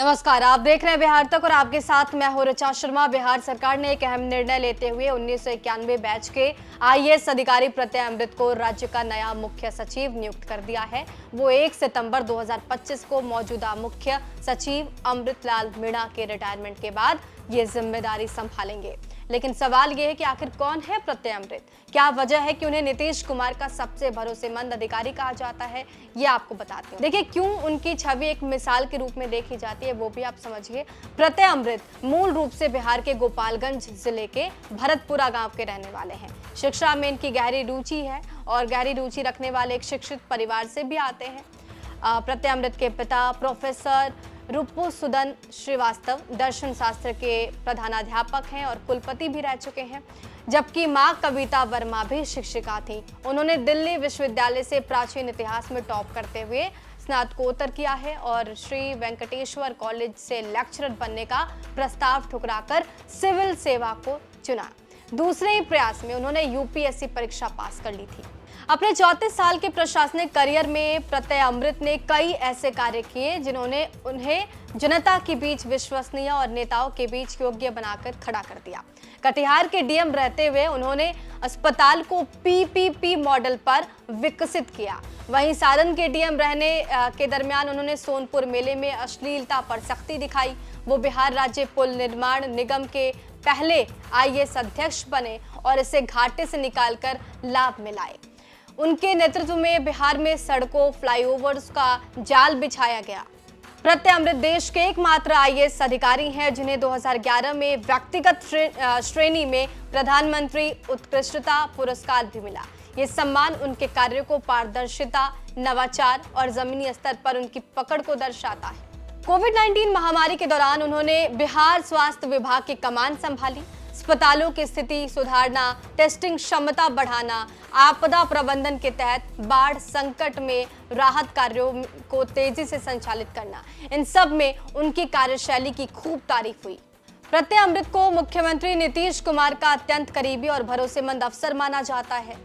नमस्कार, आप देख रहे हैं बिहार तक और आपके साथ मैं हूं ऋचा शर्मा। बिहार सरकार ने एक अहम निर्णय लेते हुए 1991 बैच के आईएएस अधिकारी प्रत्यय अमृत को राज्य का नया मुख्य सचिव नियुक्त कर दिया है। वो 1 सितंबर 2025 को मौजूदा मुख्य सचिव अमृतलाल मीणा के रिटायरमेंट के बाद ये जिम्मेदारी संभालेंगे। लेकिन सवाल ये है कि आखिर कौन है प्रत्यय अमृत, क्या वजह है कि उन्हें नीतीश कुमार का सबसे भरोसेमंद अधिकारी कहा जाता है, ये आपको बताती हूँ। देखिए, क्यों उनकी छवि एक मिसाल के रूप में देखी जाती है वो भी आप समझिए। प्रत्यय अमृत मूल रूप से बिहार के गोपालगंज जिले के भरतपुरा गांव के रहने वाले हैं। शिक्षा में इनकी गहरी रुचि है और गहरी रुचि रखने वाले एक शिक्षित परिवार से भी आते हैं। प्रत्यय अमृत के पिता प्रोफेसर रूपुसुदन श्रीवास्तव दर्शन शास्त्र के प्रधानाध्यापक हैं और कुलपति भी रह चुके हैं, जबकि मां कविता वर्मा भी शिक्षिका थी। उन्होंने दिल्ली विश्वविद्यालय से प्राचीन इतिहास में टॉप करते हुए स्नातकोत्तर किया है और श्री वेंकटेश्वर कॉलेज से लेक्चरर बनने का प्रस्ताव ठुकराकर सिविल सेवा को चुना। दूसरे ही प्रयास में उन्होंने यूपीएससी परीक्षा पास कर ली थी। अपने 34 साल के प्रशासनिक करियर में प्रत्यय अमृत ने कई ऐसे कार्य किए जिन्होंने उन्हें जनता के बीच विश्वसनीय और नेताओं के बीच योग्य बनाकर खड़ा कर दिया। कटिहार के डीएम रहते हुए उन्होंने अस्पताल को पीपीपी मॉडल पर विकसित किया। वहीं सारण के डीएम रहने के दरमियान उन्होंने सोनपुर मेले में अश्लीलता पर सख्ती दिखाई। वो बिहार राज्य पुल निर्माण निगम के पहले आईएएस अध्यक्ष बने और इसे घाटे से निकालकर लाभ मिलाए। उनके नेतृत्व में बिहार में सड़कों, फ्लाईओवर्स का जाल बिछाया गया। प्रत्यय अमृत देश के एकमात्र आईएएस अधिकारी हैं जिन्हें 2011 में व्यक्तिगत श्रेणी में प्रधानमंत्री उत्कृष्टता पुरस्कार भी मिला। ये सम्मान उनके कार्यों को पारदर्शिता, नवाचार और जमीनी स्तर पर उनकी पकड़ को दर्शाता है। कोविड-19 महामारी के दौरान उन्होंने बिहार स्वास्थ्य विभाग की कमान संभाली। अस्पतालों की स्थिति सुधारना, टेस्टिंग क्षमता बढ़ाना, आपदा प्रबंधन के तहत बाढ़ संकट में राहत कार्यों को तेजी से संचालित करना, इन सब में उनकी कार्यशैली की खूब तारीफ हुई। प्रत्यय अमृत को मुख्यमंत्री नीतीश कुमार का अत्यंत करीबी और भरोसेमंद अफसर माना जाता है।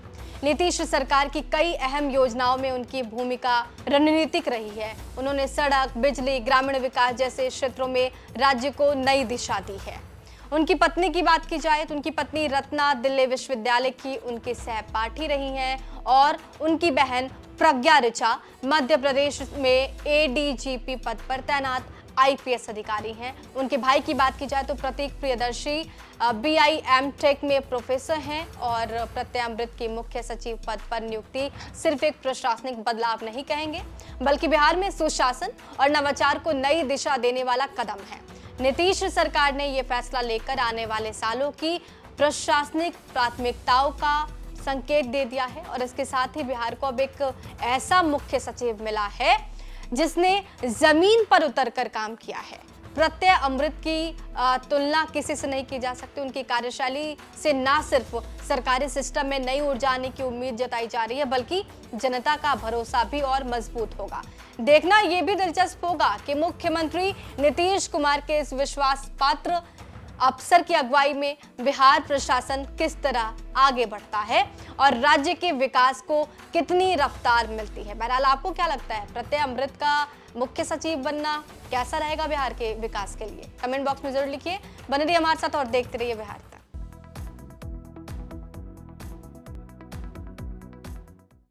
नीतीश सरकार की कई अहम योजनाओं में उनकी भूमिका रणनीतिक रही है। उन्होंने सड़क, बिजली, ग्रामीण विकास जैसे क्षेत्रों में राज्य को नई दिशा दी है। उनकी पत्नी की बात की जाए तो उनकी पत्नी रत्ना दिल्ली विश्वविद्यालय की उनकी सहपाठी रही हैं और उनकी बहन प्रज्ञा ऋचा मध्य प्रदेश में एडीजीपी पद पर तैनात आईपीएस अधिकारी हैं। उनके भाई की बात की जाए तो प्रतीक प्रियदर्शी बीआईएम टेक में प्रोफेसर हैं और प्रत्यय अमृत की मुख्य सचिव पद पर नियुक्ति सिर्फ एक प्रशासनिक बदलाव नहीं कहेंगे, बल्कि बिहार में सुशासन और नवाचार को नई दिशा देने वाला कदम है। नीतीश सरकार ने यह फैसला लेकर आने वाले सालों की प्रशासनिक प्राथमिकताओं का संकेत दे दिया है और इसके साथ ही बिहार को अब एक ऐसा मुख्य सचिव मिला है जिसने जमीन पर उतरकर काम किया है। प्रत्यय अमृत की तुलना किसी से नहीं की जा सकती। उनकी कार्यशैली से न सिर्फ सरकारी सिस्टम में नई ऊर्जा आने की उम्मीद जताई जा रही है, बल्कि जनता का भरोसा भी और मजबूत होगा। देखना यह भी दिलचस्प होगा कि मुख्यमंत्री नीतीश कुमार के इस विश्वास पात्र अफसर की अगुवाई में बिहार प्रशासन किस तरह आगे बढ़ता है और राज्य के विकास को कितनी रफ्तार मिलती है। बहरहाल, आपको क्या लगता है, प्रत्यय अमृत का मुख्य सचिव बनना कैसा रहेगा बिहार के विकास के लिए? कमेंट बॉक्स में जरूर लिखिए। बने रहिए हमारे साथ और देखते रहिए बिहार तक।